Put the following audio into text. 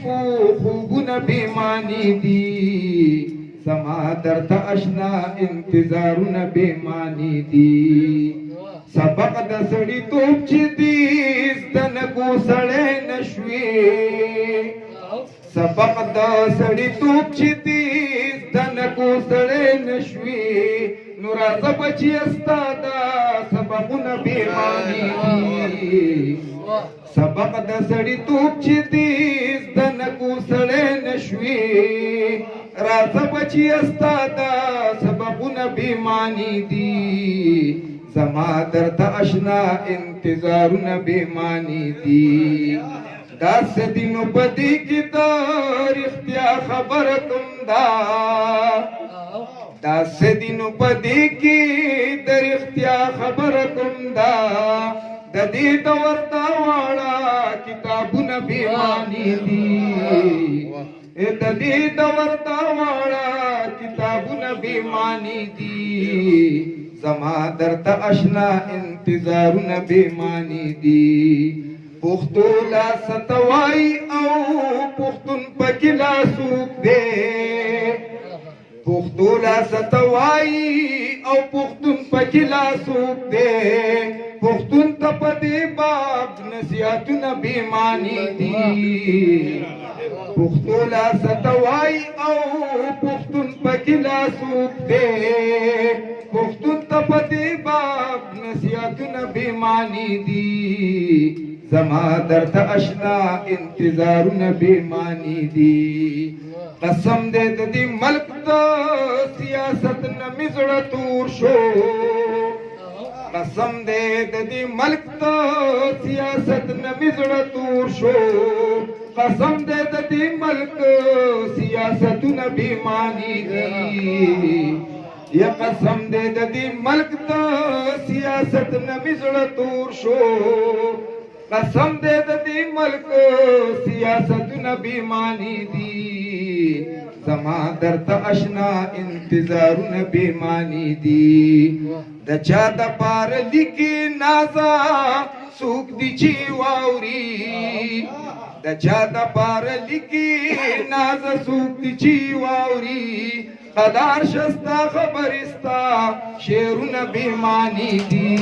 خو خوبونه بیمانی دي زما درته اشنا انتظارونه بیمانی دي سبق د سړی توپ چې دی زده نه کو سړی نشوي سبق د سړی توپ چې دی زده نه کو سړی نشوي نو راځه بچیه ستا دا سبقونه بیماني دي سبق د سړی توپ چې دی زده نه کو سړی نشوي راځه بچیه ستا دا سبقونه بیماني دي زما درته اشنا انتظارونه بیمانی دي داسې دینو په دې کې د رښتیا خبره کوم دا داسې دینو په دې کې د رښتیا خبره کوم دا د دې دور دا واړه کتابونه بیمانی دي د دې دور دا واړه کتابونه بیمانی دي زما درته اشنا انتظارونه بیمانی دي پښتو لا ستوای او پښتون پکې لا سوق دی پښتو لا ستوای او پښتون پکې لا سوق دی پښتون ته په دې باب نصیحتونه بیمانی دي پښتو لا ستوای او پښتون پکې لا سوق دی پښتون ته په دې باب نصیحتونه بیمانی دي زما درته اشنا انتظارونه بیمانی دي قسم دې د دې ملک د سیاست نه مې زړه تور شو قسم دې د دې ملک د سیاست نه مې زړه تور شو قسم دې د دې ملک سیاستونه بیمانی دي یا قسم دې د دې ملک د سیاست نه مې زړه تور شو قسم دې د دې ملک سیاستونه بیمانی دي زما درته اشنا انتظارونه بیمانی دي د چا د پاره لیکي نازا څوک دي چې واوري د چا د پاره لیکي نازا څوک دي چې واوري قدار شستا خبرستا شعرونه بیمانی دي